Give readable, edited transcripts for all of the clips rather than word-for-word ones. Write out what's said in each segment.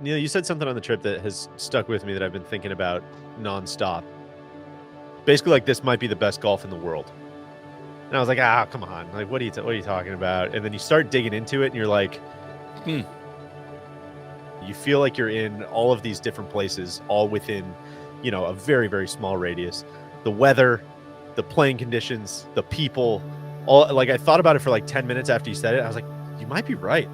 Neil, you said something on the trip that has stuck with me that I've been thinking about nonstop. Basically, like, this might be the best golf in the world. And I was like, come on. Like, what are you talking about? And then you start digging into it and you're like, you feel like you're in all of these different places, all within, a very, very small radius. The weather, the playing conditions, the people, all. Like, I thought about it for like 10 minutes after you said it. I was like, you might be right.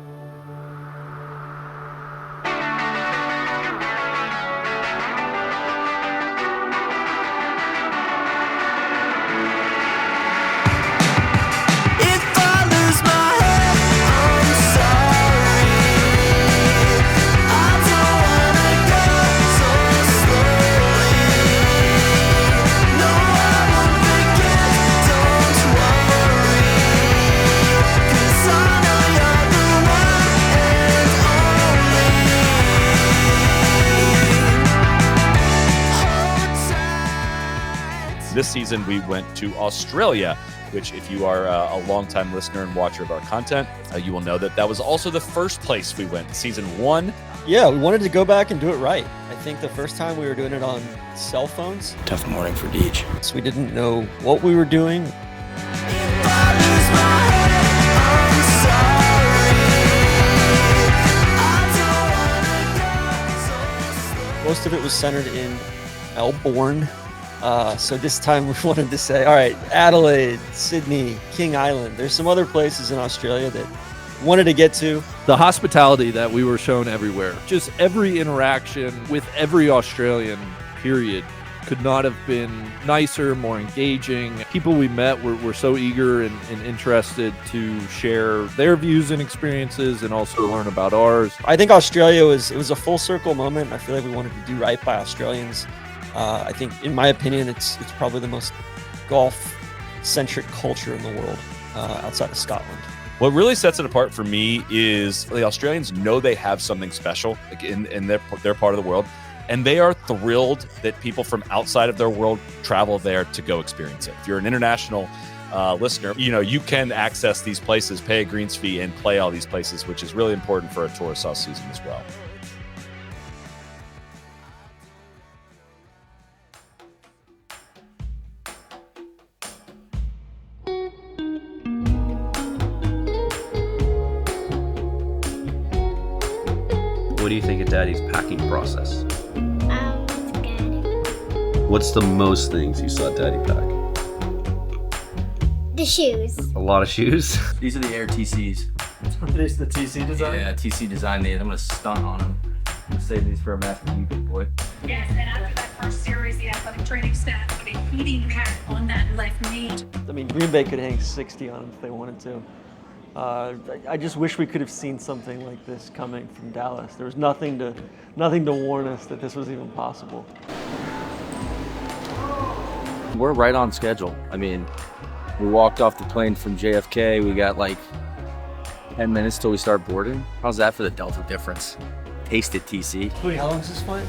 This season, we went to Australia, which if you are a longtime listener and watcher of our content, you will know that was also the first place we went. Season 1. Yeah, we wanted to go back and do it right. I think the first time we were doing it on cell phones. Tough morning for Deej. So we didn't know what we were doing. Most of it was centered in Melbourne. So this time we wanted to say, all right, Adelaide, Sydney, King Island. There's some other places in Australia that we wanted to get to. The hospitality that we were shown everywhere, just every interaction with every Australian, period, could not have been nicer, more engaging. People we met were so eager and interested to share their views and experiences and also learn about ours. I think Australia it was a full circle moment. I feel like we wanted to do right by Australians. I think, in my opinion, it's probably the most golf-centric culture in the world outside of Scotland. What really sets it apart for me is the Australians know they have something special in their part of the world, and they are thrilled that people from outside of their world travel there to go experience it. If you're an international listener, you can access these places, pay a greens fee, and play all these places, which is really important for a tourist off season as well. What do you think of Daddy's packing process? It's good. What's the most things you saw Daddy pack? The shoes. A lot of shoes? These are the Air TCs. This the TC design? Yeah, TC designed these. I'm gonna stunt on them. I'm gonna save these for a match with you, big boy. Yes, and after that first series, the athletic training staff put a heating pad on that left knee. I mean, Green Bay could hang 60 on them if they wanted to. I just wish we could have seen something like this coming from Dallas. There was nothing to warn us that this was even possible. We're right on schedule. I mean, we walked off the plane from JFK. We got like 10 minutes till we start boarding. How's that for the Delta difference? Taste it, TC. Wait, how long is this flight?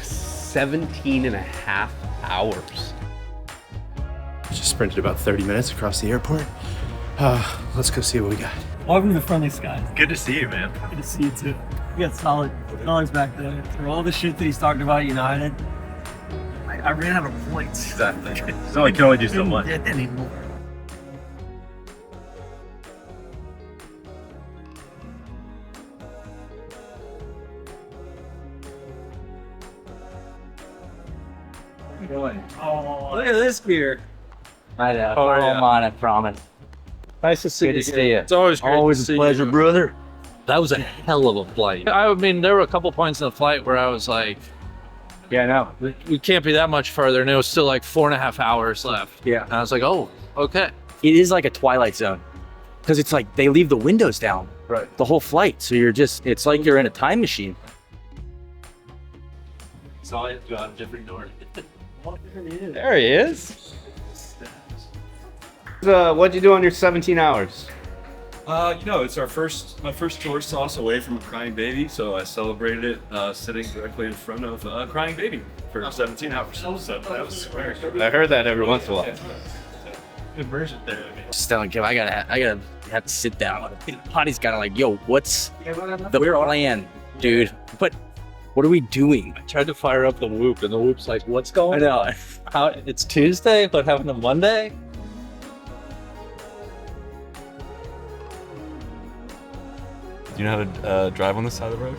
17 and a half hours. Just sprinted about 30 minutes across the airport. Let's go see what we got. Welcome to the Friendly Skies. Good to see you, man. Good to see you too. We got solid dollars back there. For all the shit that he's talked about at United, I ran out of points. Exactly. So I can only do so much. Couldn't get anymore. Oh, look at this beer. I know. Oh, yeah. I'm on it, promise. Nice to see Good to see you. It's always great Always to a see pleasure, you. brother. That was a hell of a flight. I mean, there were a couple points in the flight where I was like, Yeah, I know. we can't be that much further. And it was still like 4.5 hours left. Yeah. And I was like, oh, okay. It is like a Twilight Zone. Because it's like they leave the windows down. Right. The whole flight. So it's like you're in a time machine. Saw it go out a different door. There he is. What'd you do on your 17 hours? It's my first tour sauce away from a crying baby, so I celebrated it sitting directly in front of a crying baby for 17 hours. So that was square. I heard that every once in a while. Good version there. Just telling Kim, I gotta have to sit down. Potty's gotta like, yo, what's the plan? Dude, but what are we doing? I tried to fire up the Whoop, and the Whoop's like, "What's going I on?" know. How it's Tuesday, but having a Monday. Do you know how to drive on this side of the road?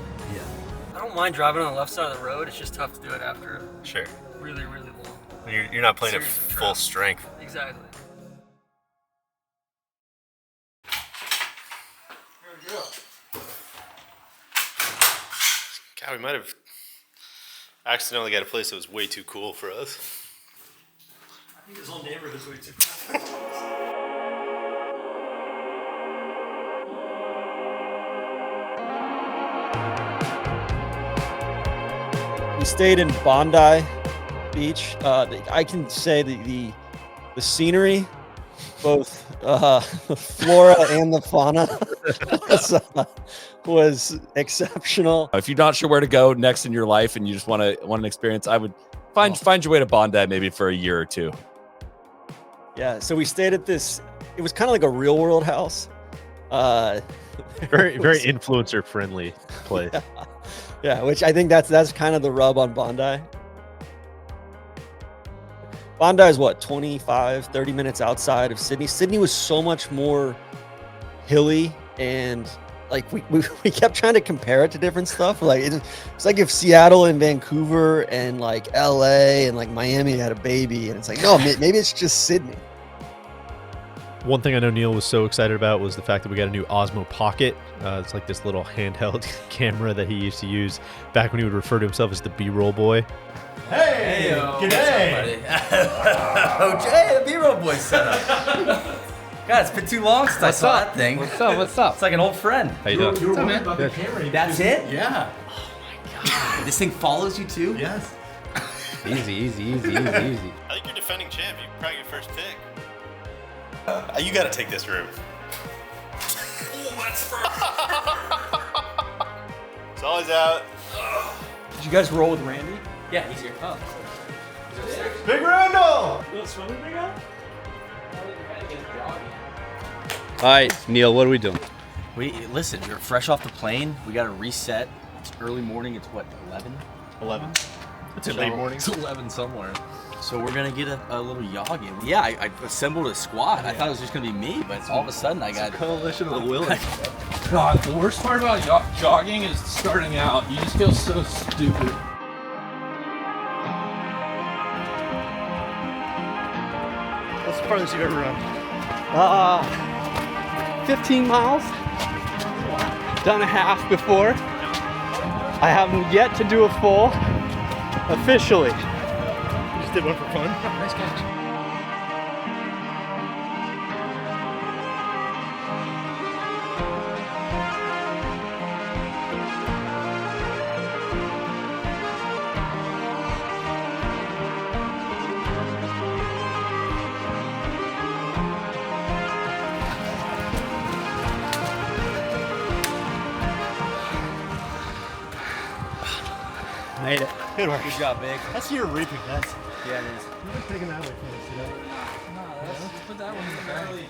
I don't mind driving on the left side of the road. It's just tough to do it after Sure. really, really long. You're not playing at Series of full travel. strength. Exactly. God, we might have accidentally got a place that was way too cool for us. I think this whole neighborhood's way too cool. We stayed in Bondi Beach. I can say the scenery, both the flora and the fauna, was exceptional. If you're not sure where to go next in your life and you just want an experience, I would find your way to Bondi maybe for a year or two. Yeah, so we stayed at this. It was kind of like a real world house. Very influencer friendly place. Yeah, which I think that's kind of the rub on Bondi. Bondi is what, 25, 30 minutes outside of Sydney. Sydney was so much more hilly, and like we kept trying to compare it to different stuff. Like it's like if Seattle and Vancouver and like LA and like Miami had a baby, and it's like, no, maybe it's just Sydney. One thing I know Neil was so excited about was the fact that we got a new Osmo Pocket. It's like this little handheld camera that he used to use back when he would refer to himself as the B-roll boy. Hey, g'day. Oh, Jay, the B-roll boy set up. God, it's been too long since I saw that thing. What's up? It's like an old friend. How you doing? What's up, man? That's it? Yeah. Oh my God. This thing follows you too? Yes. Easy. I think you're defending champ. You probably your first pick. You got to take this room. It's always out. Did you guys roll with Randy? Yeah, he's here. Oh. Big Randall! All right, Neil, what are we doing? Listen, we're fresh off the plane. We got to reset. It's early morning. It's what, 11? It's a late morning. It's 11 somewhere. So we're gonna get a little jog in. Yeah, I assembled a squad. I thought it was just gonna be me, but all of a sudden I got Coalition of the willing. God, the worst part about jogging is starting out. You just feel so stupid. What's the farthest you've ever run? 15 miles. Done a half before. I haven't yet to do a full officially. Just did one for fun. Nice catch. Made it. Good work. good job, Big. That's your reaping. That's Yeah, it is. you've been taking that way from us today. Put that one in the bag.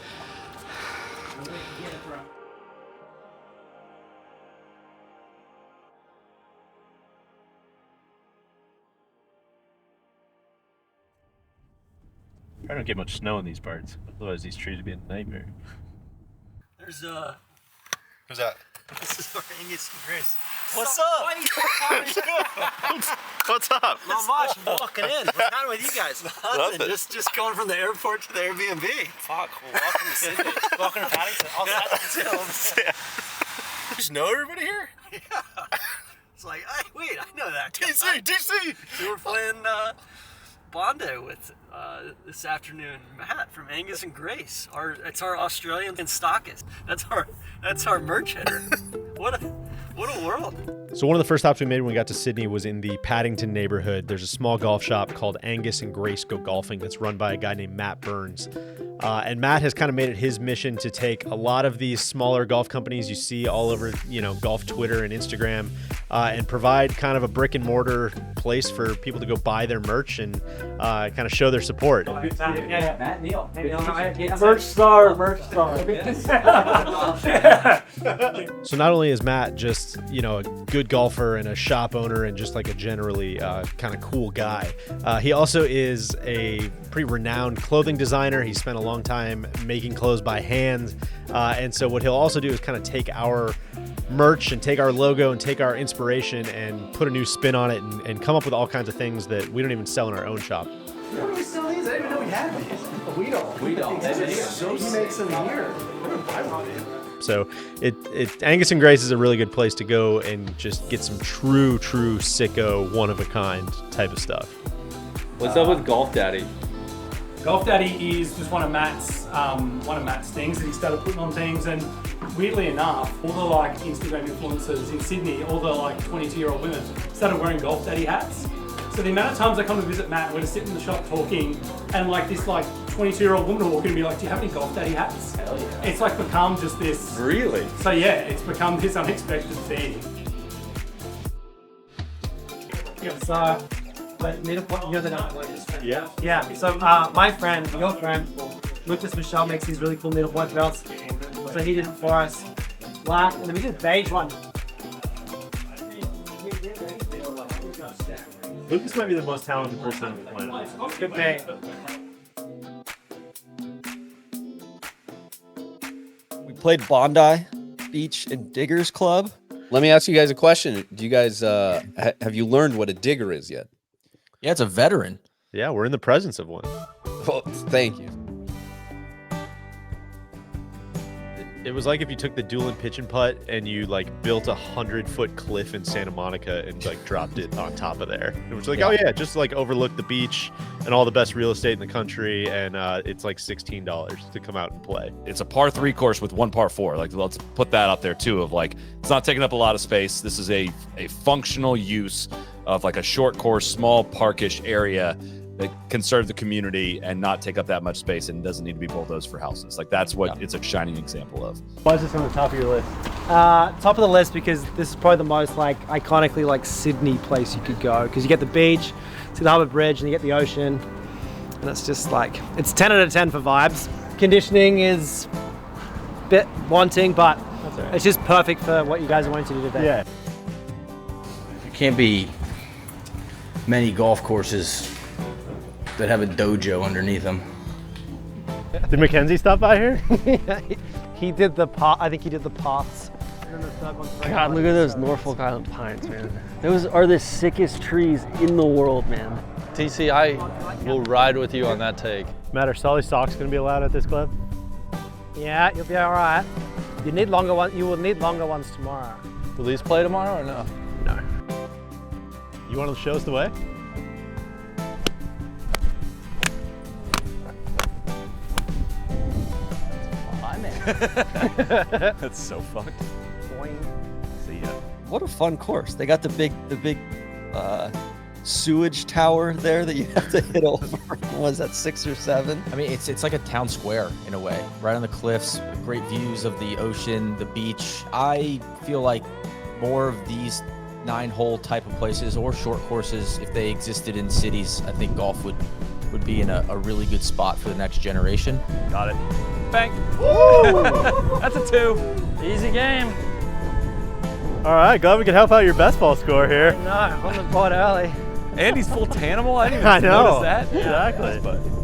I don't get much snow in these parts. Otherwise, these trees would be a nightmare. There's Who's that? this is our Angus and Grace. What's up? What's up? Not much. I'm walking in. What's happening with you guys? Nothing. Just going from the airport to the Airbnb. Fuck, well, welcome to Sydney. Welcome to Paddington. Oh, that's You just know everybody here? It's like, wait, I know that. DC! We were playing Bondi with this afternoon. Matt from Angus and Grace. It's our Australian stockist. That's our merch hitter. What a world. So one of the first stops we made when we got to Sydney was in the Paddington neighborhood. There's a small golf shop called Angus and Grace Go Golfing that's run by a guy named Matt Burns. And Matt has kind of made it his mission to take a lot of these smaller golf companies you see all over, golf Twitter and Instagram, and provide kind of a brick and mortar place for people to go buy their merch and kind of show their support. Matt, Neil. Merch star. So not only is Matt just, a good golfer and a shop owner and just like a generally kind of cool guy, he also is a pretty renowned clothing designer. He spent a long time making clothes by hand. And so what he'll also do is kind of take our merch and take our logo and take our inspiration and put a new spin on it and come up with all kinds of things that we don't even sell in our own shop. Where do we sell these? I didn't even know we had these. We don't. He makes them here. So Angus and Grace is a really good place to go and just get some true sicko, one of a kind type of stuff. What's up with Golf Daddy? Golf Daddy is just one of Matt's things that he started putting on things, and weirdly enough, all the Instagram influencers in Sydney, all the 22-year-old women started wearing Golf Daddy hats. So the amount of times I come to visit Matt, we're just sitting in the shop talking, and this 22-year-old woman will walk in and be like, "Do you have any Golf Daddy hats?" Hell yeah. It's become just this. Really? So yeah, it's become this unexpected thing. Yeah. So, needle point. You're the number one. Yeah. Yeah. So my friend, your friend, Lucas Michelle makes these really cool needlepoint belts. So he did it for us. Black, and then we did a beige one. Lucas might be the most talented person on the planet. Good day. We played Bondi Beach and Diggers Club. Let me ask you guys a question. Do you guys have you learned what a digger is yet? Yeah, it's a veteran. Yeah, we're in the presence of one. Well, thank you. It was like if you took the dual and pitch and putt and you built a 100-foot cliff in Santa Monica and dropped it on top of there. It was just overlook the beach and all the best real estate in the country, and it's $16 to come out and play. It's a par 3 course with 1 par 4. Let's put that out there too. Of it's not taking up a lot of space. This is a functional use of a short course, small parkish area that can serve the community and not take up that much space and doesn't need to be bulldozed for houses. That's what it's a shining example of. Why is this on the top of your list? Top of the list because this is probably the most iconically Sydney place you could go, because you get the beach, see the Harbour Bridge, and you get the ocean, and it's just it's 10 out of 10 for vibes. Conditioning is a bit wanting, but it's just perfect for what you guys are wanting to do today. Yeah. There can't be many golf courses that have a dojo underneath them. Did Mackenzie stop by here? He did the path. I think he did the paths. God, look at those Norfolk Island pines, man. Those are the sickest trees in the world, man. TC, I will ride with you on that take. Matt, are Solly socks going to be allowed at this club? Yeah, you'll be all right. You need longer ones. You will need longer ones tomorrow. Will these play tomorrow or no? No. You want to show us the way? That's so fucked. See ya. What a fun course. They got the big sewage tower there that you have to hit over. Was that 6 or 7? I mean, it's like a town square in a way, right on the cliffs, great views of the ocean, the beach. I feel like more of these 9-hole type of places or short courses, if they existed in cities, I think golf would be in a really good spot for the next generation. Got it. Bang. Woo! That's a 2. Easy game. All right, glad we could help out your best ball score here. No, on the board early. Andy's full Tanimal? I didn't even notice that. Exactly.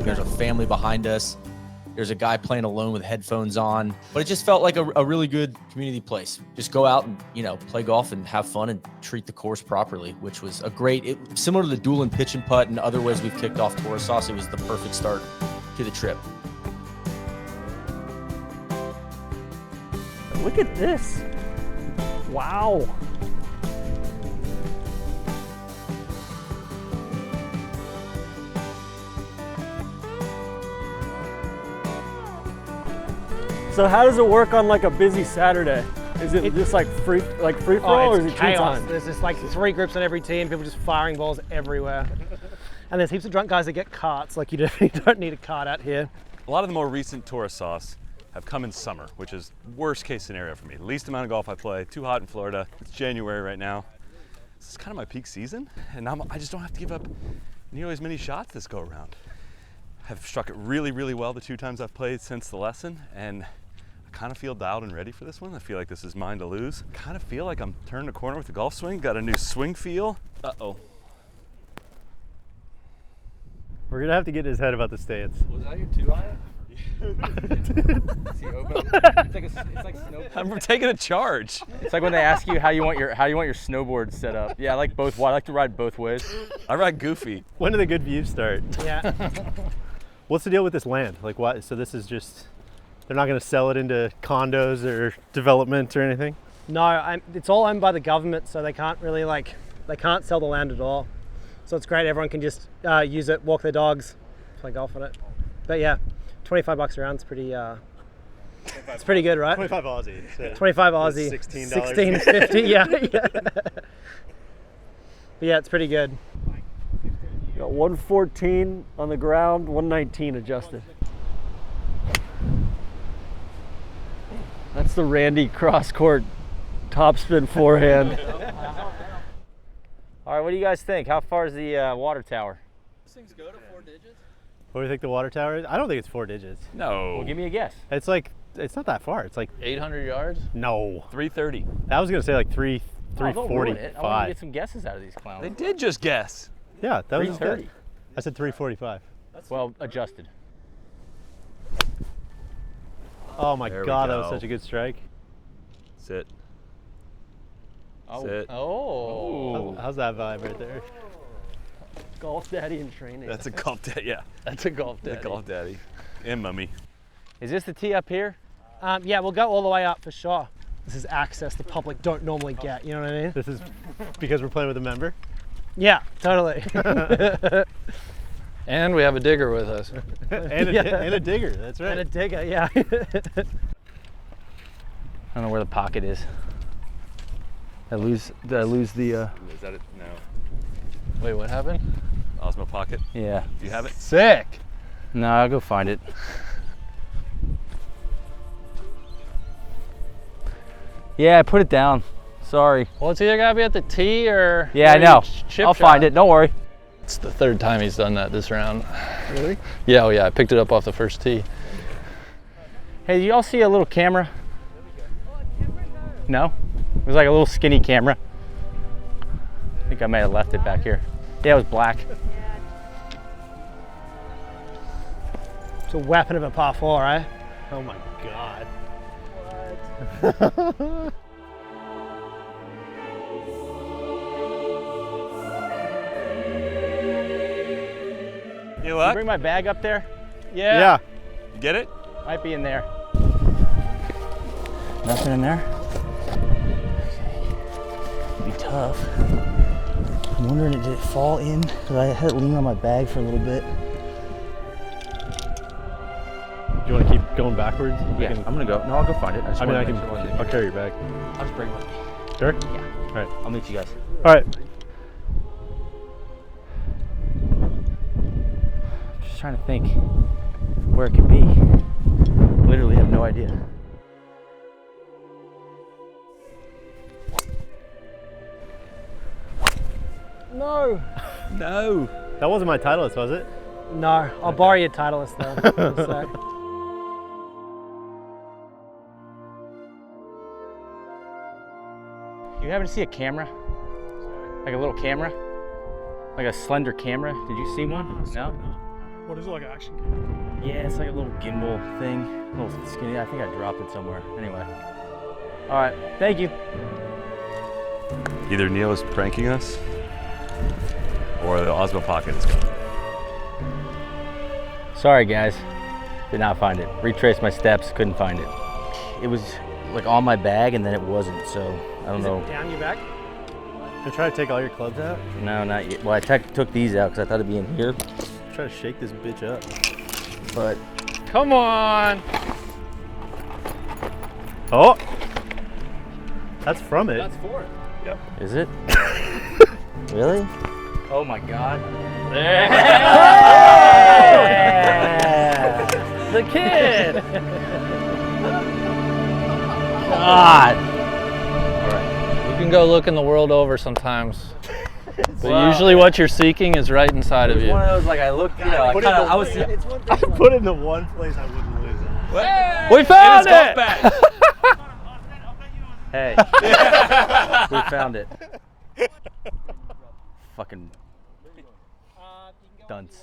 There's a family behind us. There's a guy playing alone with headphones on. But it just felt like a really good community place. Just go out and, play golf and have fun and treat the course properly, which was similar to the dual and pitch and putt and other ways we've kicked off Tourist Sauce. It was the perfect start to the trip. Look at this. Wow. So how does it work on a busy Saturday? Is it just free for all, or is it chaos. time? There's just 3 groups on every team, people just firing balls everywhere. And there's heaps of drunk guys that get carts, you don't need a cart out here. A lot of the more recent tourist sauce have come in summer, which is worst case scenario for me. The least amount of golf I play, too hot in Florida. It's January right now. This is kind of my peak season, and I just don't have to give up nearly as many shots this go around. I've struck it really, really well the 2 times I've played since the lesson, and I kind of feel dialed and ready for this one. I feel like this is mine to lose. Kind of feel like I'm turning a corner with the golf swing. Got a new swing feel. Uh-oh. We're gonna have to get in his head about the stance. Was that your 2-iron? It's like snow. I'm taking a charge. It's like when they ask you how you want your snowboard set up. Yeah, I like both. I like to ride both ways. I ride goofy. When do the good views start? Yeah. What's the deal with this land? Like, what? So this is just, they're not gonna sell it into condos or development or anything? No, it's all owned by the government, so they can't really they can't sell the land at all. So it's great. Everyone can just use it, walk their dogs, play golf on it. But yeah, $25 a round's pretty. It's pretty good, right? 25 Aussie. So 25 Aussie. $16. $16.50. Yeah. But yeah, it's pretty good. Got 114 on the ground, 119 adjusted. That's the Randy cross-court topspin forehand. All right, what do you guys think? How far is the water tower? Those things go to 4 digits? what do you think the water tower is? I don't think it's 4 digits. No. Well, give me a guess. It's like, it's not that far. It's like 800 yards? No. 330. I was gonna say like 345. Don't ruin it. I want to get some guesses out of these clowns. They did just guess. Yeah, that was 330. good. I said 345. Well, adjusted. Oh my There we God, that was go. such a good strike. Sit. Oh. Sit. Oh. How's that vibe right there? Golf daddy in training. That's a golf daddy. Yeah. That's a golf daddy. The golf daddy. And mummy. Is this the tee up here? Yeah, we'll go all the way up for sure. This is access the public don't normally get, you know what I mean? This is because we're playing with a member? Yeah, totally. And we have a digger with us. and a digger, that's right. And a digger, yeah. I don't know where the pocket is. Did I lose the Is that it? No. Wait, what happened? Osmo Pocket. Yeah. Do you have it? Sick. No, I'll go find it. Yeah, I put it down. Sorry. Well, it's either gotta be at the tee or Yeah, I where you know. chip I'll shot. find it. Don't worry. It's the 3rd time he's done that this round. Really? Yeah, oh yeah, I picked it up off the first tee. Hey, do y'all see a little camera? No? It was like a little skinny camera. I think I may have left it back here. Yeah, it was black. It's a weapon of a par 4, right? Oh my God. You Can luck? you bring my bag up there? Yeah. You get it? Might be in there. Nothing in there? It'd be tough. I'm wondering, did it fall in? Because I had it lean on my bag for a little bit. Do you want to keep going backwards? Yeah, I'm gonna go. No, I'll go find it. I mean, I'll carry your bag. I'll just bring it with me. Sure? Yeah. All right. I'll meet you guys. All right. Just trying to think where it could be. Literally have no idea. No. No. That wasn't my Titleist, was it? No, I'll borrow your Titleist though. in a sec. You happen to see a camera? Like a little camera? Like a slender camera? Did you see one? No? What is it, like an action camera? Yeah, it's like a little gimbal thing. A little skinny. I think I dropped it somewhere. Anyway. All right. Thank you. Either Neil is pranking us or the Osmo Pocket is gone. Sorry, guys. Did not find it. Retraced my steps. Couldn't find it. It was like on my bag and then it wasn't. So I don't know. Is it down your back? I'm trying to take all your clubs out. No, not yet. Well, I took these out because I thought it'd be in here. Try to shake this bitch up. But Come on. Oh! That's from it. That's for it. Yep. is it? Really? Oh my God. The kid. God. All right. You can go looking the world over sometimes. But usually what you're seeking is right inside of you. One of those, like, I looked, you know, I was. I put it in the one place I wouldn't lose it. We found it! Hey. We found it. Fucking dunce.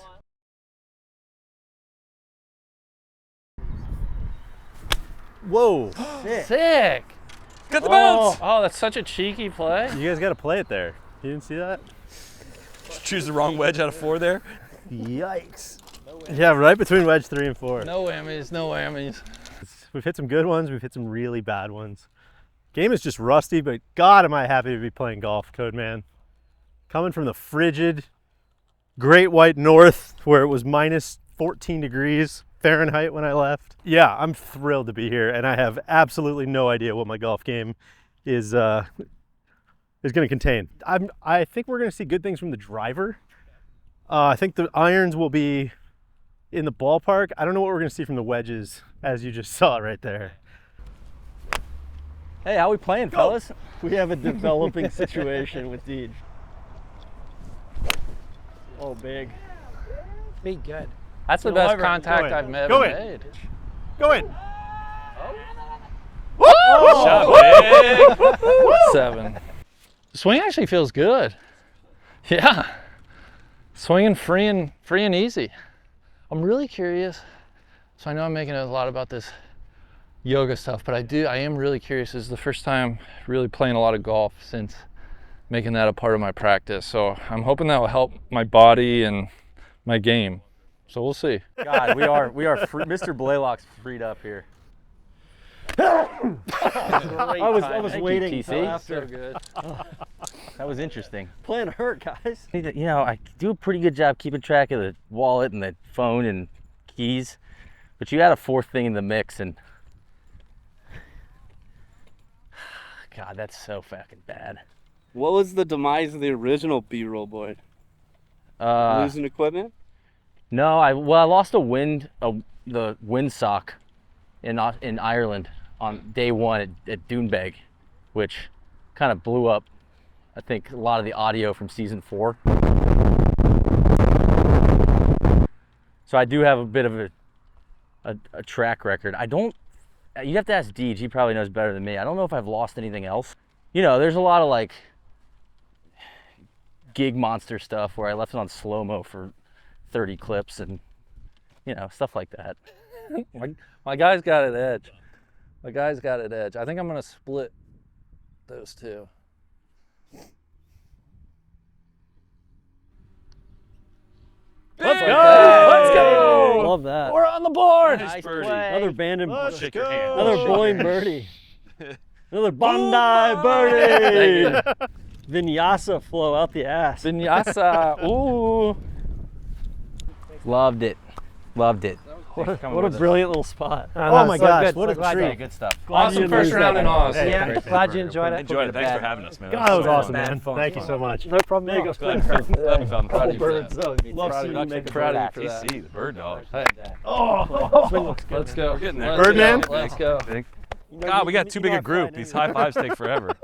Whoa. Sick. Got the bounce. Oh, that's such a cheeky play. You guys got to play it there. You didn't see that? Choose the wrong wedge out of 4 there. Yikes. Yeah, right between wedge 3 and 4. No whammies, no whammies. We've hit some good ones. We've hit some really bad ones. Game is just rusty, but God, am I happy to be playing golf, Code Man. Coming from the frigid Great White North, where it was minus 14 degrees Fahrenheit when I left. Yeah, I'm thrilled to be here, and I have absolutely no idea what my golf game is going to contain. I think we're going to see good things from the driver. I think the irons will be in the ballpark. I don't know what we're going to see from the wedges, as you just saw right there. Hey, how we playing, fellas? We have a developing situation with Deej. Oh, big. Be good. That's the best contact I've ever made. Go in. Shot big. 7. The swing actually feels good. Yeah. Swinging free and easy. I'm really curious. So I know I'm making a lot about this yoga stuff, but I am really curious. This is the first time really playing a lot of golf since making that a part of my practice. So I'm hoping that will help my body and my game. So we'll see. God, we are free. Mr. Blaylock's freed up here. I was waiting TC. after. So good. That was interesting. Playing hurt, guys. You know, I do a pretty good job keeping track of the wallet and the phone and keys, but you add a 4th thing in the mix, and God, that's so fucking bad. What was the demise of the original B-roll board? Losing equipment? No, I lost the windsock in Ireland on day 1 at Doonbeg, which kind of blew up, I think, a lot of the audio from season 4. So I do have a bit of a track record. You'd have to ask Deej, he probably knows better than me. I don't know if I've lost anything else. You know, there's a lot of like gig monster stuff where I left it on slow-mo for 30 clips and, you know, stuff like that. My guy's got it edge. My guy's got it edge. I think I'm going to split those two. Let's go! Let's go! Love that. We're on the board! Nice birdie. play. Another Bandon. Let's go! Another bowling birdie. Another Bondi birdie. Vinyasa flow out the ass. Vinyasa. Ooh. Loved it. Loved it. What a brilliant little spot. Oh my gosh, good. what So a glad treat. you- Good stuff. Awesome first round in Oz. Yeah, glad you enjoyed it. Enjoyed it. Thanks for having us, man. God, that was so awesome, fun. man. Thank you so much. No problem. There you go. Glad we found the Proud of you for Birds, that. though. Love Proud seeing of you make a Proud bird of you for that. TC, the bird dog. Hey. Oh, Let's go. We're getting there. Let's Birdman? go. Let's go. God, we got too big a group. These high fives take forever.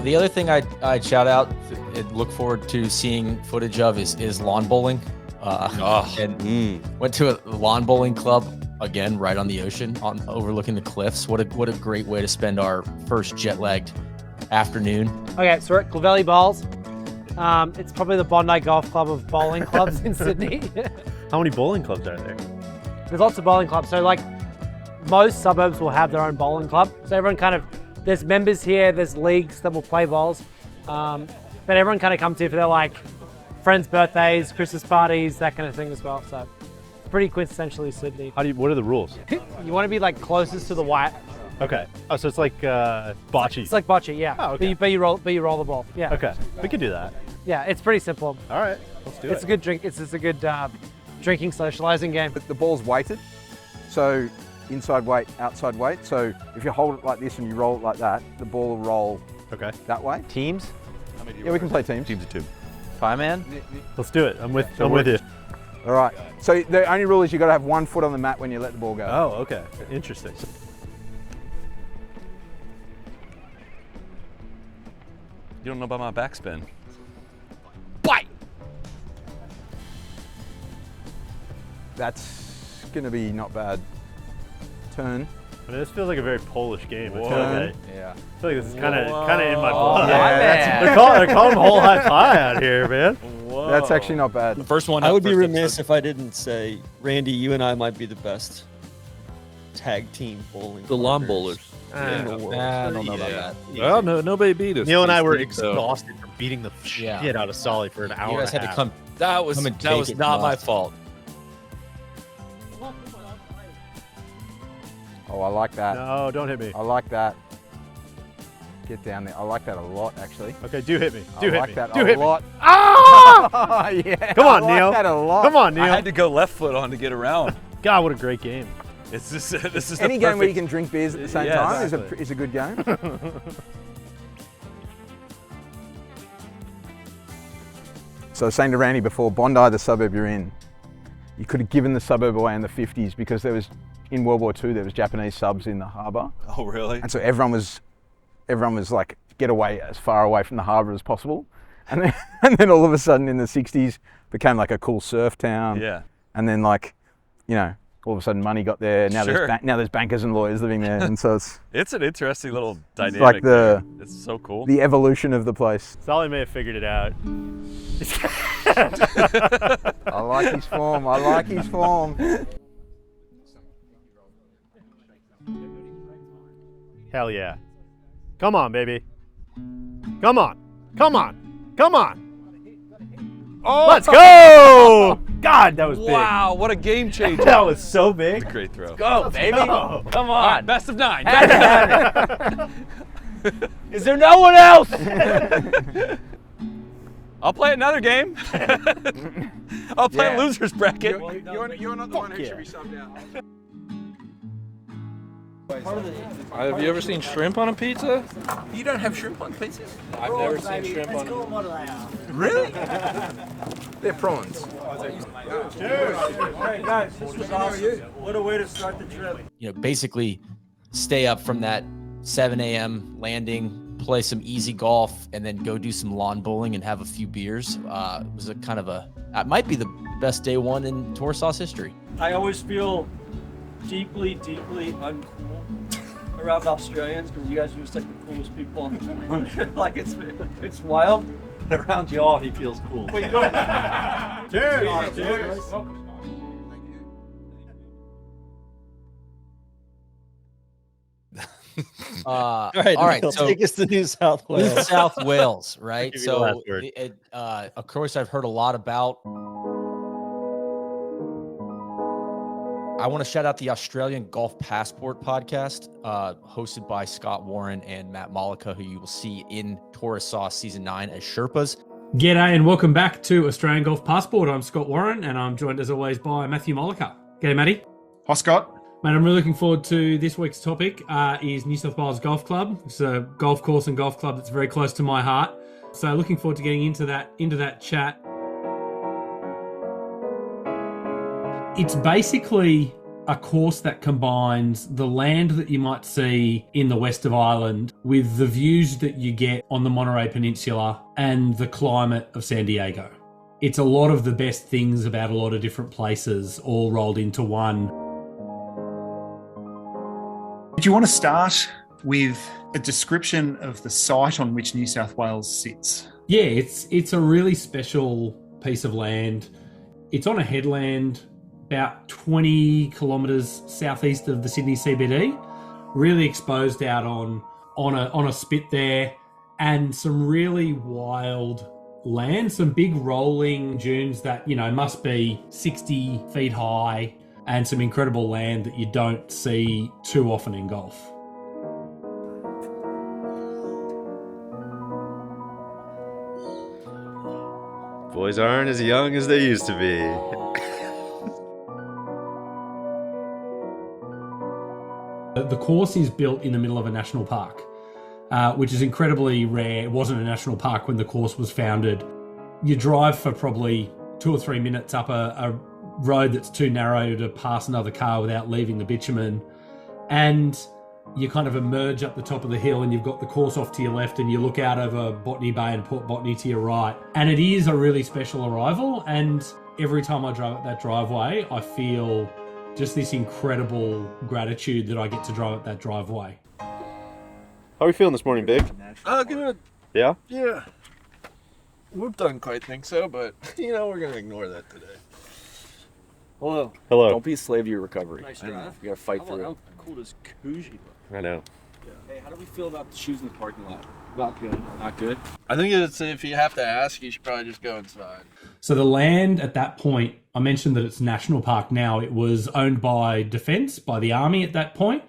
The other thing I'd shout out and look forward to seeing footage of is lawn bowling. Went to a lawn bowling club again, right on the ocean, overlooking the cliffs. What a great way to spend our first jet-lagged afternoon. Okay, so we're at Clovelly Bowls. It's probably the Bondi Golf Club of bowling clubs in Sydney. how many bowling clubs are there? There's lots of bowling clubs. So like most suburbs will have their own bowling club. So everyone kind of, there's members here, there's leagues that will play bowls. But everyone kind of comes here for their like friends' birthdays, Christmas parties, that kind of thing as well. So pretty quintessentially Sydney. What are the rules? You want to be like closest to the white. Okay. Oh, so it's like bocce. It's like bocce, yeah. Oh, okay. But you roll the ball. Yeah. Okay. We could do that. Yeah, it's pretty simple. All right. Let's do it. It's a good drink. It's just a good drinking, socializing game. The ball's weighted, so inside weight, outside weight. So if you hold it like this and you roll it like that, the ball will roll Okay. that way. Teams? Yeah, we can play teams. Teams of 2. 5-man? Let's do it. I'm with So you. All right. So the only rule is you got to have 1 foot on the mat when you let the ball go. Oh, okay. Interesting. You don't know about my backspin. Bite! That's going to be not bad. Turn. I mean, this feels like a very Polish game. I feel Whoa. like, Yeah. I feel like this is kind of in my blood. Yeah, they're calling whole high pie out here, man. Whoa. That's actually not bad. The first one. I would be remiss if I didn't say, Randy, you and I might be the best tag team bowling. The lawn bowlers. in the world. I don't know about that. Well, nobody beat us. Neil and I were These teams, though. exhausted from beating the shit out of Solly for an hour. You guys and had a to half. come. That was come and that take was it not from my us. fault. Oh, I like that. No, don't hit me. I like that. Get down there. I like that a lot, actually. Okay, do hit me. I Do hit like me. that Do a hit me. lot. Ah! Yeah. Come on, I like Neil. that a lot. Come on, Neil. I had to go left foot on to get around. God, what a great game. It's just, this is Any the game where you perfect- can drink beers at the same Yeah, time exactly. is a good game. So I was saying to Randy before, Bondi, the suburb you're in, you could have given the suburb away in the 50s because there was, in World War II, there was Japanese subs in the harbour. Oh, really? And so everyone was like, get away as far away from the harbour as possible. And then all of a sudden in the 60s became like a cool surf town. Yeah. And then like, you know, all of a sudden money got there. Now Sure. now there's bankers and lawyers living there. And so it's an interesting little dynamic. like there. It's so cool. the evolution of the place. Solly may have figured it out. I like his form. I like his form. Hell yeah. Come on, baby. Come on. Come on. Come on. Oh! Let's go! God, that was big. Wow, what a game changer. That was so big. It's a great throw. Go, baby. go. Come All right, on. best of 9. Is there no one else? I'll play another game. I'll play Yeah. a loser's bracket. You're not the one who should be subbed out. Have you ever seen shrimp on a pizza? You don't have shrimp on pizzas? I've never seen shrimp on a Really? They're prawns. Hey guys, this was awesome. What a way to start the trip. You know, basically stay up from that 7 a.m. landing, play some easy golf, and then go do some lawn bowling and have a few beers. It was a kind of it might be the best day one in Tour Sauce history. I always feel deeply, deeply uncool around Australians because you guys are just like the coolest people on the planet. Like it's wild. Around y'all, he feels cool. Wait, go ahead. Cheers. Cheers. All right, all right. Neil, So take us to New South Wales. New South Wales, right? Give you the last So, word. of course, I've heard a lot about. I want to shout out the Australian Golf Passport podcast, hosted by Scott Warren and Matt Malika, who you will see in Tourist Sauce Season 9 as Sherpas. G'day and welcome back to Australian Golf Passport. I'm Scott Warren and I'm joined as always by Matthew Mollica. G'day, Matty. Hi, Scott. Mate, I'm really looking forward to this week's topic is New South Wales Golf Club. It's a golf course and golf club that's very close to my heart. So looking forward to getting into that chat. It's basically a course that combines the land that you might see in the west of Ireland with the views that you get on the Monterey Peninsula and the climate of San Diego. It's a lot of the best things about a lot of different places all rolled into one. Do you want to start with a description of the site on which New South Wales sits? Yeah, it's a really special piece of land. It's on a headland about 20 kilometres southeast of the Sydney CBD, really exposed out on a spit there, and some really wild land, some big rolling dunes that, you know, must be 60 feet high, and some incredible land that you don't see too often in golf. Boys aren't as young as they used to be. The course is built in the middle of a national park. which is incredibly rare. It wasn't a national park when the course was founded. You drive for probably 2 or 3 minutes up a road that's too narrow to pass another car without leaving the bitumen, and you kind of emerge up the top of the hill and you've got the course off to your left and you look out over Botany Bay and Port Botany to your right. And it is a really special arrival, and every time I drive up that driveway, I feel just this incredible gratitude that I get to drive up that driveway. How are you feeling this morning, Big? Good. Yeah? Yeah. Whoop doesn't quite think so, but, we're going to ignore that today. Hello. Hello. Don't be a slave to your recovery. Nice drive. You got to fight through it. How cool does Coogee look? I know. Hey, how do we feel about the shoes in the parking lot? Not good. Not good? I think if you have to ask, you should probably just go inside. So the land at that point, I mentioned that it's national park now. It was owned by Defence, by the Army at that point.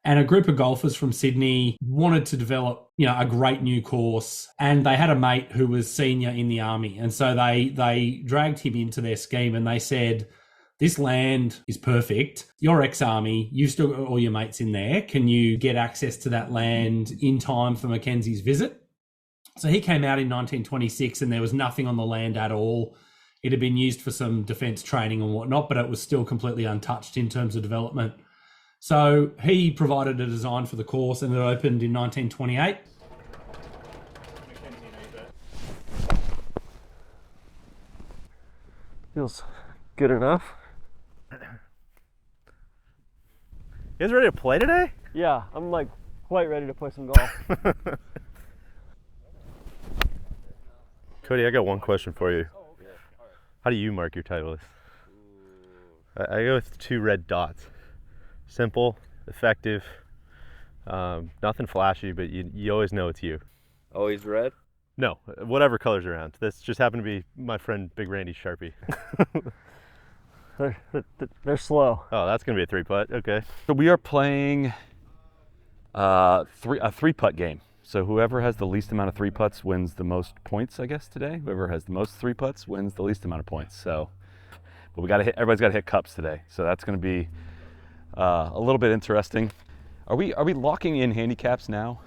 And a group of golfers from Sydney wanted to develop, a great new course. And they had a mate who was senior in the Army. And so they dragged him into their scheme and they said, this land is perfect. You're ex-Army. You've still got all your mates in there. Can you get access to that land in time for Mackenzie's visit? So he came out in 1926 and there was nothing on the land at all. It had been used for some defence training and whatnot, but it was still completely untouched in terms of development. So he provided a design for the course and it opened in 1928. Feels good enough. You guys ready to play today? Yeah, I'm quite ready to play some golf. Cody, I got one question for you. How do you mark your Titleist? I go with 2 red dots. Simple, effective, nothing flashy, but you always know it's you. Always red? No, whatever color's around. This just happened to be my friend Big Randy's Sharpie. They're slow. Oh, that's going to be a 3-putt. Okay. So we are playing a 3-putt game. So whoever has the least amount of 3-putts wins the most points, I guess, today. Whoever has the most 3-putts wins the least amount of points. So, but everybody's got to hit cups today. So that's going to be a little bit interesting. Are we locking in handicaps now?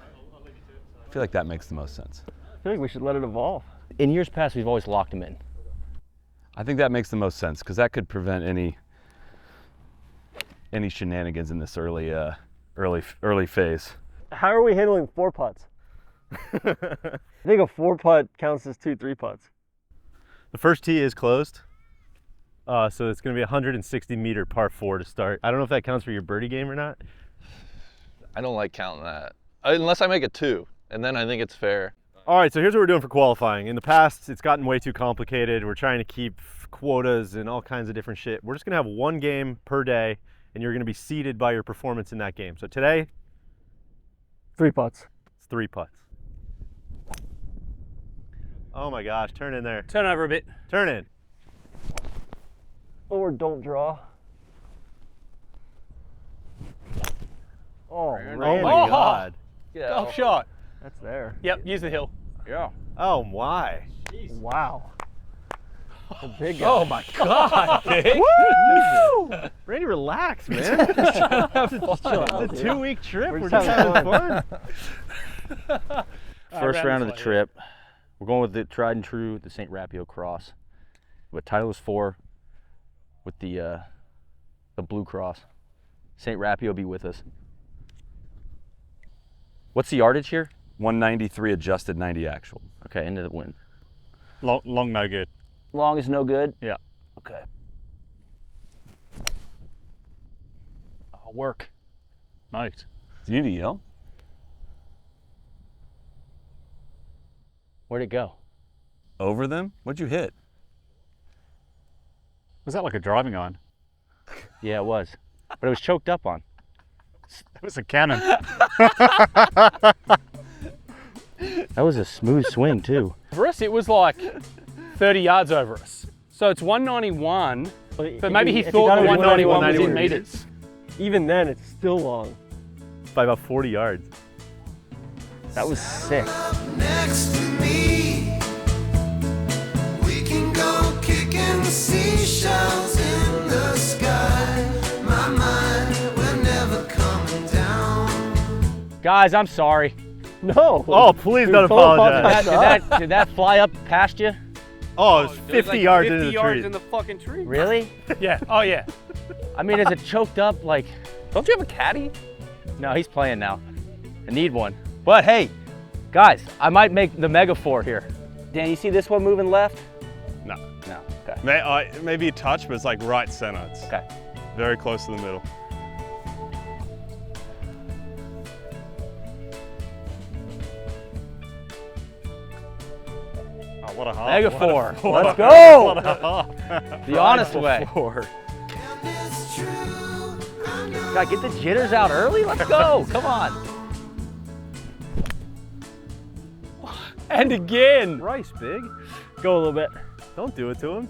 I feel like that makes the most sense. I feel like we should let it evolve. In years past, we've always locked them in. I think that makes the most sense because that could prevent any shenanigans in this early phase. How are we handling 4-putts? I think a 4-putt counts as 2 3-putts. The first tee is closed. So it's going to be a 160-meter par 4 to start. I don't know if that counts for your birdie game or not. I don't like counting that. Unless I make it 2, and then I think it's fair. All right, so here's what we're doing for qualifying. In the past, it's gotten way too complicated. We're trying to keep quotas and all kinds of different shit. We're just going to have 1 game per day, and you're going to be seeded by your performance in that game. So today, 3 putts. It's 3 putts. Oh my gosh, turn in there. Turn over a bit. Turn in. Or don't draw. Oh, oh my God. Yeah. Golf shot. That's there. Yep, use the hill. Yeah. Oh my. Jeez. Wow. A big guy. Oh my God, Big. Woo! Randy, relax, man. It's a 2-week trip. We're just having fun. First round of the trip, we're going with the tried and true, the St. Rapio Cross. But Titleist 4 with the Blue Cross. St. Rapio be with us. What's the yardage here? 193 adjusted, 90 actual. Okay, into the wind. Long no good. Long is no good? Yeah. Okay. I'll work. Nice. Do you need to yell? Where'd it go? Over them? What'd you hit? Was that like a driving iron? Yeah, it was. But it was choked up on. It was a cannon. That was a smooth swing, too. For us, it was like 30 yards over us. So it's 191, but maybe he thought the 191 was in meters. Even then, it's still long. By about 40 yards. That was sick. Next to me, we can go kicking seashells in the sky. My mind, we're never coming down. Guys, I'm sorry. No. Oh, please don't Did apologize. did that fly up past you? Oh, it's 50 yards into the tree. in the fucking tree. Really? Yeah. Oh yeah. I mean, is it choked up like? Don't you have a caddy? No, he's playing now. I need one. But hey, guys, I might make the Mega Four here. Dan, you see this one moving left? No. No. Okay. Maybe a touch, but it's like right center. It's okay. Very close to the middle. Oh, what a half. Mega What a- Four. what Let's a- go. what a half. The honest Right way. before. God, get the jitters out early. Let's go. Come on. And again. Rice, big. Go a little bit. Don't do it to him.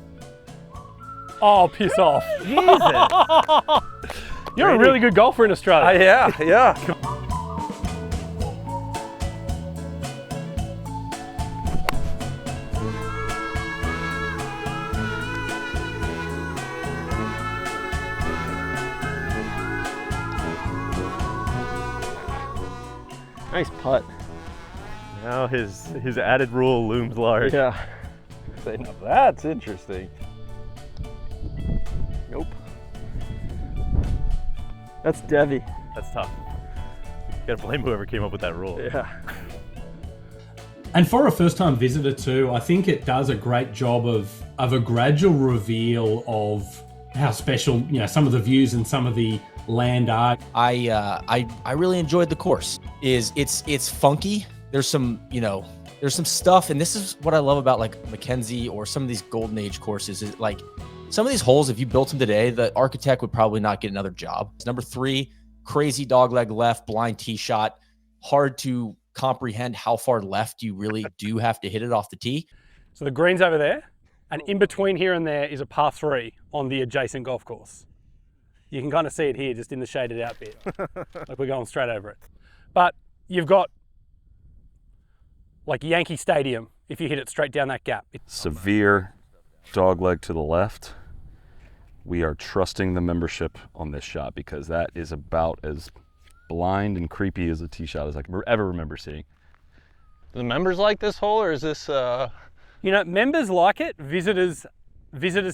Oh, piss off. Jesus. You're a really good golfer in Australia. Yeah. Nice putt. Now his added rule looms large. Yeah. Now that's interesting. Nope. That's Devi. That's tough. You gotta blame whoever came up with that rule. Yeah. And for a first-time visitor too, I think it does a great job of a gradual reveal of how special, some of the views and some of the land are. I really enjoyed the course. It's funky. There's some stuff, and this is what I love about like Mackenzie or some of these Golden Age courses. Is like some of these holes, if you built them today, the architect would probably not get another job. Number 3, crazy dogleg left, blind tee shot. Hard to comprehend how far left you really do have to hit it off the tee. So the green's over there, and in between here and there is a par 3 on the adjacent golf course. You can kind of see it here, just in the shaded out bit. Like we're going straight over it. But you've got like Yankee Stadium if you hit it straight down that gap. Severe dogleg to the left. We are trusting the membership on this shot because that is about as blind and creepy as a tee shot as I can ever remember seeing. Do the members like this hole, or is this? Members like it. Visitors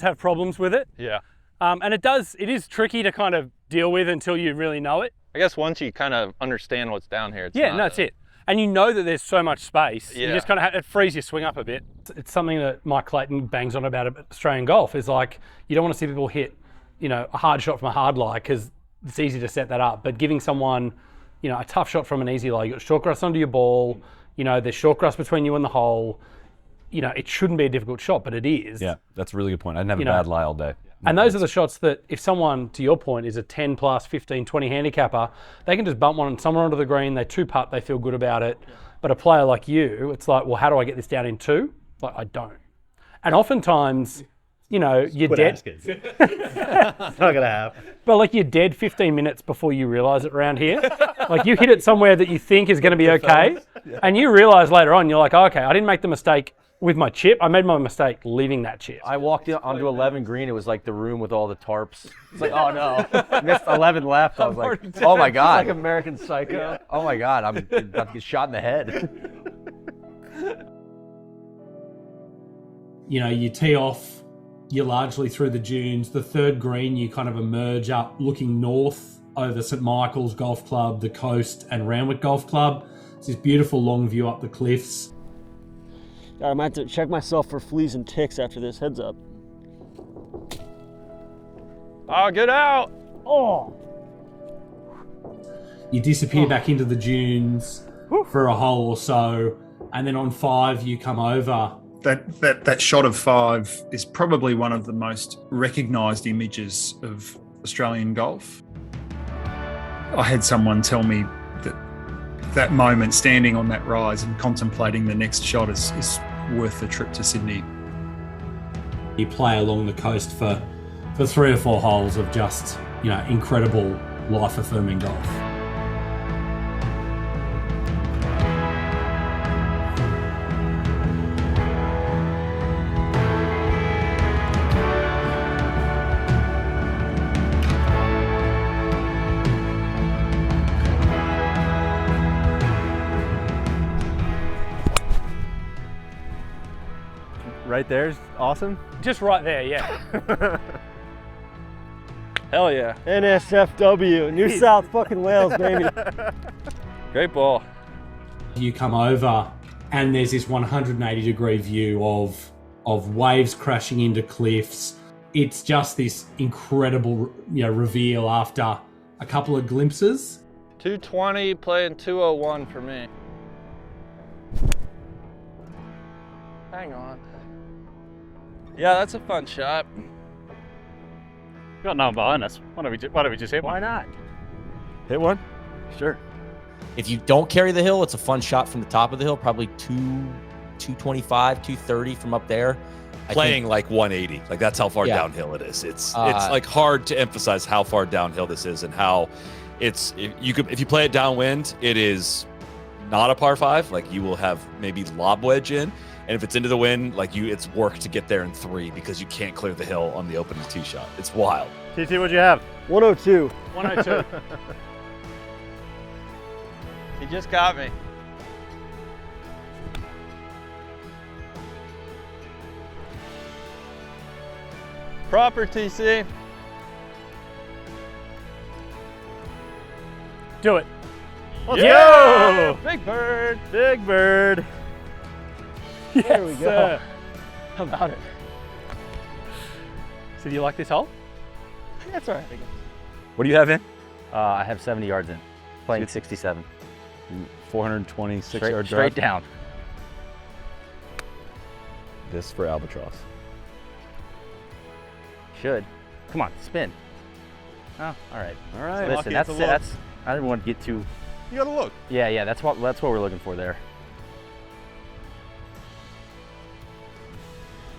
have problems with it. Yeah. And it is tricky to kind of deal with until you really know it. I guess once you kind of understand what's down here, that's it. And you know that there's so much space. Yeah. You just kind of it frees your swing up a bit. It's something that Mike Clayton bangs on about Australian golf is like, you don't want to see people hit, a hard shot from a hard lie because it's easy to set that up. But giving someone, a tough shot from an easy lie, you got short grass under your ball, there's short grass between you and the hole. It shouldn't be a difficult shot, but it is. Yeah, that's a really good point. I didn't have a bad lie all day. And those are the shots that if someone, to your point, is a 10 plus, 15, 20 handicapper, they can just bump someone onto the green, they 2-putt, they feel good about it. Yeah. But a player like you, it's like, well, how do I get this down in 2? Like, I don't. And oftentimes, you're dead. It's not gonna happen. But like you're dead 15 minutes before you realize it around here. Like you hit it somewhere that you think is gonna be okay. Yeah. And you realize later on, you're like, oh, okay, I didn't make the mistake with my chip. I made my mistake leaving that chip. I walked onto 11 green. It was like the room with all the tarps. It's like, oh no, missed 11 left. I was like, oh my God. It's like American Psycho. Yeah. Oh my God, I'm about to get shot in the head. You tee off, you're largely through the dunes. The third green, you kind of emerge up looking north over St Michael's Golf Club, the Coast and Randwick Golf Club. It's this beautiful long view up the cliffs. I might have to check myself for fleas and ticks after this. Heads up. Oh, get out! Oh! You disappear back into the dunes for a hole or so, and then on 5 you come over. That shot of 5 is probably one of the most recognised images of Australian golf. I had someone tell me that moment standing on that rise and contemplating the next shot is worth the trip to Sydney. You play along the coast for 3 or 4 holes of just, incredible life-affirming golf. right there's awesome. Just right there, yeah. Hell yeah. NSFW, New South fucking Wales, baby. Great ball. You come over and there's this 180-degree view of waves crashing into cliffs. It's just this incredible, reveal after a couple of glimpses. 220 playing 201 for me. Hang on. Yeah, that's a fun shot. Got no one behind us. Why don't we just hit one? Why not? Hit one? Sure. If you don't carry the hill, it's a fun shot from the top of the hill, probably 225, 230 from up there. Playing like 180, like that's how far downhill it is. It's like hard to emphasize how far downhill this is and how if you play it downwind, it is not a par 5. Like you will have maybe lob wedge in, and if it's into the wind, like it's work to get there in 3 because you can't clear the hill on the opening tee shot. It's wild. TT, what'd you have? 102. 102. He just got me. Proper TC. Do it. Let's go! Big bird. Big bird. There we go. How about it? So do you like this hole? That's all right. What do you have in? I have 70 yards in, playing 67. 426 Straight, yard straight drive. down. This for albatross. Should. Come on, spin. Oh, all right. All right. Listen, that's. I didn't want to get too. You gotta look. Yeah, that's what we're looking for there.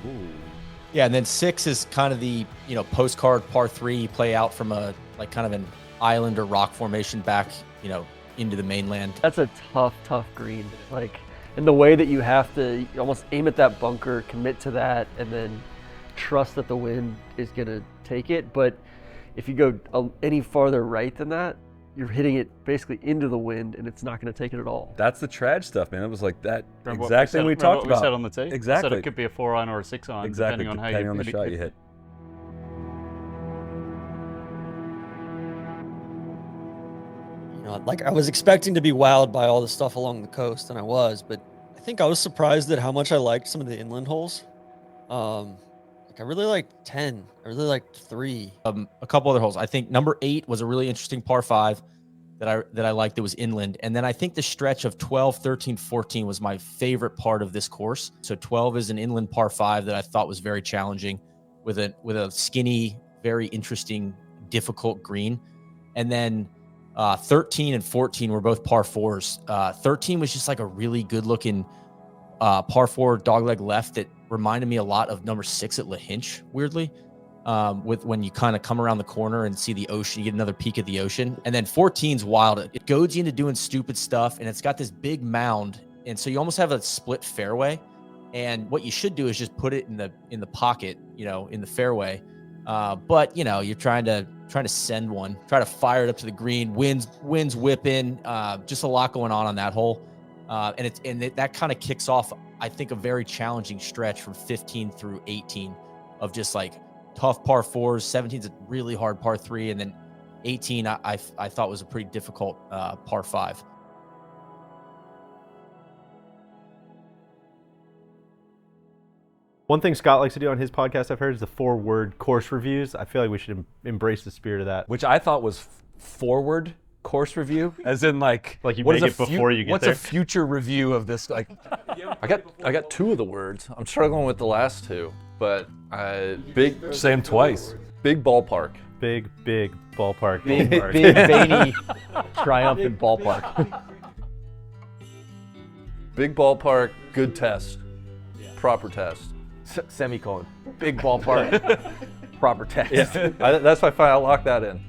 Ooh. Yeah, and then 6 is kind of the postcard par 3. You play out from a kind of an island or rock formation back into the mainland. That's a tough green. In the way that you have to almost aim at that bunker, commit to that, and then trust that the wind is gonna take it. But if you go any farther right than that, you're hitting it basically into the wind, and it's not gonna take it at all. That's the trad stuff, man. It was like that Remember exactly what we talked about. We said on the tee? Exactly. Said it could be a 4-iron or a 6-iron, exactly, depending on how the shot you hit. I was expecting to be wowed by all the stuff along the coast, and I was, but I think I was surprised at how much I liked some of the inland holes. I really liked 10. I really liked 3. A couple other holes. I think number 8 was a really interesting par 5 that I liked. That was inland, and then I think the stretch of 12, 13, 14 was my favorite part of this course. So 12 is an inland par 5 that I thought was very challenging, with a skinny, very interesting, difficult green, and then 13 and 14 were both par 4s. 13 was just like a really good looking par 4 dogleg left that reminded me a lot of number 6 at La Hinch, weirdly, with when you kind of come around the corner and see the ocean, you get another peek at the ocean. And then 14's wild. It goads you into doing stupid stuff, and it's got this big mound, and so you almost have a split fairway. And what you should do is just put it in the pocket, in the fairway. But you're trying to send one, try to fire it up to the green. Winds whipping, just a lot going on that hole. And that kind of kicks off, I think, a very challenging stretch from 15 through 18 of just like tough par 4s. 17's a really hard par 3, and then 18 I thought was a pretty difficult par 5. One thing Scott likes to do on his podcast, I've heard, is the 4-word course reviews. I feel like we should embrace the spirit of that. Which I thought was forward course review, as in like you make it before you get what's there. What's a future review of this? Like, I got 2 of the words. I'm struggling with the last 2, but big. Say them twice. Big ballpark. Big ballpark. Big veiny, triumphant ballpark. Big ballpark. Good test. Proper test. Semicolon. Big ballpark. Proper test. Yeah, that's why I locked that in.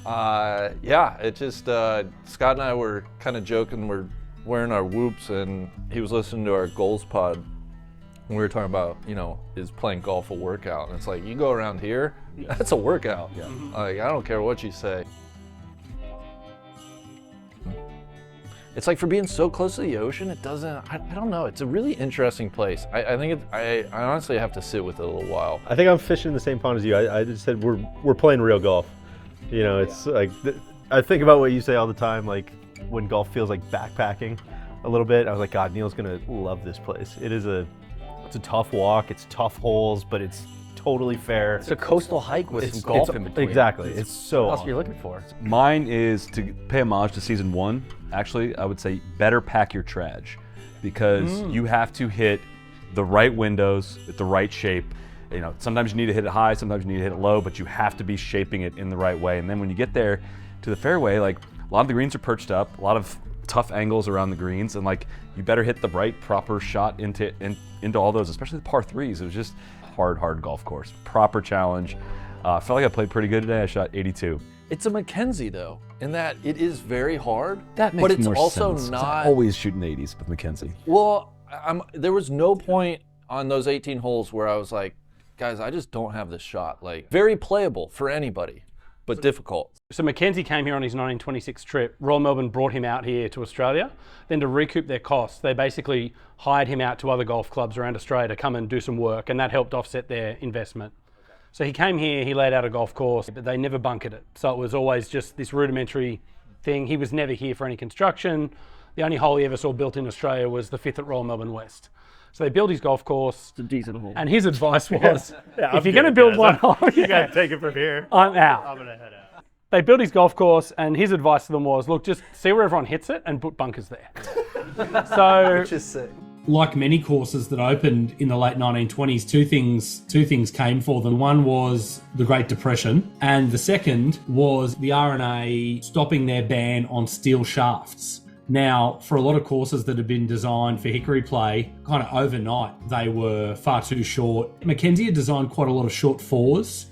It just, Scott and I were kind of joking. We're wearing our whoops, and he was listening to our goals pod. And we were talking about, is playing golf a workout? And it's like, you go around here, that's a workout. Yeah. Like, I don't care what you say. It's like for being so close to the ocean, it doesn't, I don't know. It's a really interesting place. I think I honestly have to sit with it a little while. I think I'm fishing in the same pond as you. I just said we're playing real golf. You know, it's like, I think about what you say all the time, like when golf feels like backpacking a little bit. I was like, God, Neil's gonna love this place. It's a tough walk, it's tough holes, but it's totally fair. It's a coastal hike with some golf in between. Exactly, it's so What else awesome. are you looking for? Mine is to pay homage to season 1. Actually, I would say better pack your traj, because you have to hit the right windows at the right shape. You know, sometimes you need to hit it high, sometimes you need to hit it low, but you have to be shaping it in the right way. And then when you get there to the fairway, like a lot of the greens are perched up, a lot of tough angles around the greens, and like you better hit the right proper shot into all those, especially the par 3s. It was just hard golf course, proper challenge. Felt like I played pretty good today. I shot 82. It's a Mackenzie though, in that it is very hard, That makes but it's more also sense. not. Always shooting 80s with Mackenzie. Well, there was no point on those 18 holes where I was like, guys, I just don't have this shot. Like, very playable for anybody, but difficult. So Mackenzie came here on his 1926 trip. Royal Melbourne brought him out here to Australia. Then to recoup their costs, they basically hired him out to other golf clubs around Australia to come and do some work, and that helped offset their investment. So he came here, he laid out a golf course, but they never bunkered it. So it was always just this rudimentary thing. He was never here for any construction. The only hole he ever saw built in Australia was the 5th at Royal Melbourne West. So they built his golf course. It's a decent hole. And his advice was, if you're going to build one hole, You gotta take it from here. I'm out. I'm gonna head out. They built his golf course, and his advice to them was, look, just see where everyone hits it and put bunkers there. So, Which is sick. Like many courses that opened in the late 1920s, two things came for them. One was the Great Depression, and the second was the R&A stopping their ban on steel shafts. Now, for a lot of courses that had been designed for hickory play, kind of overnight, they were far too short. Mackenzie had designed quite a lot of short fours,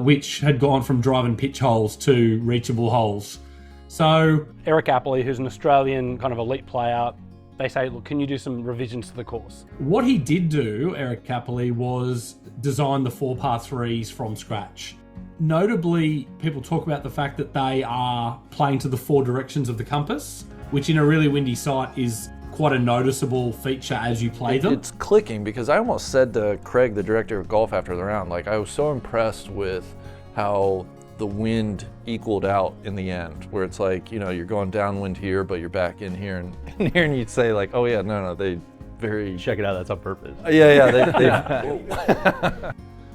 which had gone from driving pitch holes to reachable holes. So Eric Appley, who's an Australian kind of elite player, they say, look, can you do some revisions to the course? what he did do, Eric Cappelli, was design the 4 par 3s from scratch. Notably, people talk about the fact that they are playing to the 4 directions of the compass, which in a really windy site is quite a noticeable feature as you play them. It's clicking, because I almost said to Craig, the director of golf after the round, like, I was so impressed with how the wind equaled out in the end, where it's like, you know, you're going downwind here, but you're back in here and here, and you'd say like, oh yeah, no, they very... Check it out, that's on purpose. Yeah,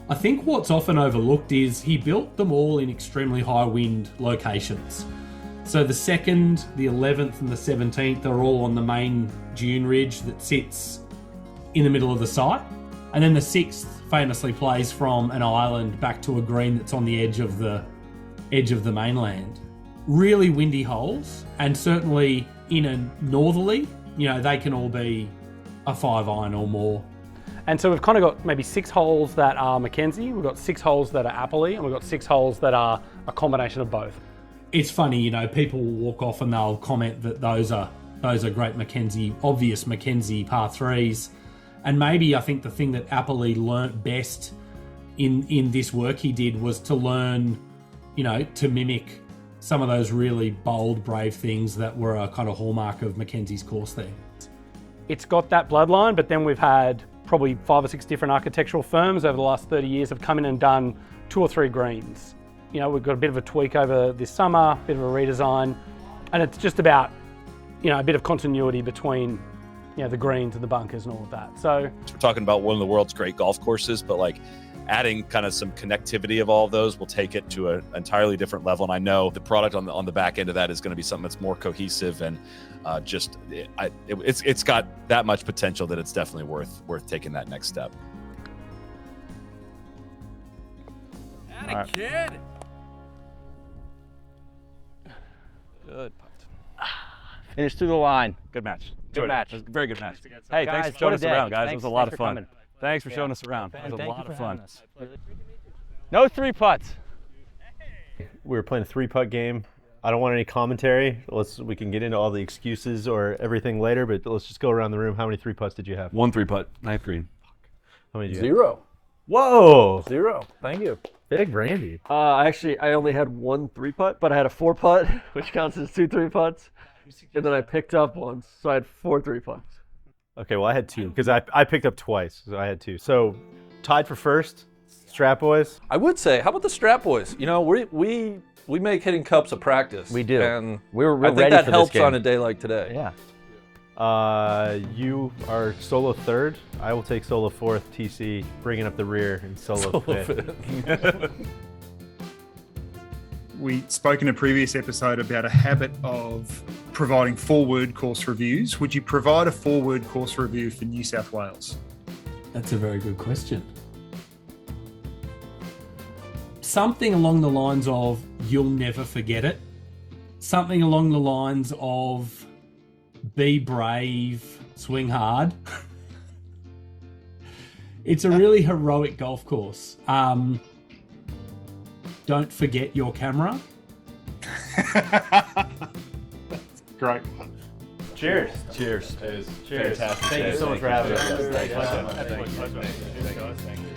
I think what's often overlooked is he built them all in extremely high wind locations. So the 2nd, the 11th and the 17th are all on the main dune ridge that sits in the middle of the site. And then the 6th famously plays from an island back to a green that's on the edge of the mainland. Really windy holes, and certainly in a northerly, you know, they can all be a 5-iron or more. And so we've kind of got maybe 6 holes that are Mackenzie, we've got 6 holes that are Appley, and we've got 6 holes that are a combination of both. It's funny, you know, people will walk off and they'll comment that those are great Mackenzie, obvious Mackenzie par 3s. And maybe I think the thing that Appley learnt best in this work he did was to learn, you know, to mimic some of those really bold, brave things that were a kind of hallmark of Mackenzie's course there. It's got that bloodline, but then we've had probably 5 or 6 different architectural firms over the last 30 years have come in and done 2 or 3 greens. You know, we've got a bit of a tweak over this summer, a bit of a redesign, and it's just about, you know, a bit of continuity between, you know, the greens and the bunkers and all of that. So We're talking about one of the world's great golf courses, but like adding kind of some connectivity of all of those will take it to an entirely different level. And I know the product on the back end of that is going to be something that's more cohesive and it's got that much potential that it's definitely worth taking that next step. Right. Kid. Good. Finish through the line. Good match. Good match. It was a very good match. Hey, Guys, thanks for showing what us a day. around, guys. It was a lot of Thanks for fun. coming. Thanks for showing us around. It was a Thank lot you of for fun. having us. No 3 putts. We were playing a 3-putt game. I don't want any commentary. We can get into all the excuses or everything later, but let's just go around the room. How many 3-putts did you have? 1 3-putt, 9th green. How many did you 0. have? Whoa! 0. Thank you. Big Randy. I only had 1 3-putt, but I had a 4-putt, which counts as 2 3-putts. and then I picked up once, so I had 4 3-putts. Okay, well I had 2 because I picked up twice, so I had 2. So tied for first, Strap Boys. I would say, how about the Strap Boys? You know, we make hitting cups a practice. We do. And We're I think ready that for helps this game. on a day like today. Yeah. You are solo third. I will take solo fourth. TC bringing up the rear and solo fifth. We spoke in a previous episode about a habit of providing 4-word course reviews. Would you provide a 4-word course review for New South Wales? That's a very good question. Something along the lines of, you'll never forget it. Something along the lines of, be brave, swing hard. It's a really heroic golf course. Don't forget your camera. Great. Cheers. Cheers. Cheers. Fantastic. Thank you so much for having us. Thank you. Thank you. Thank you.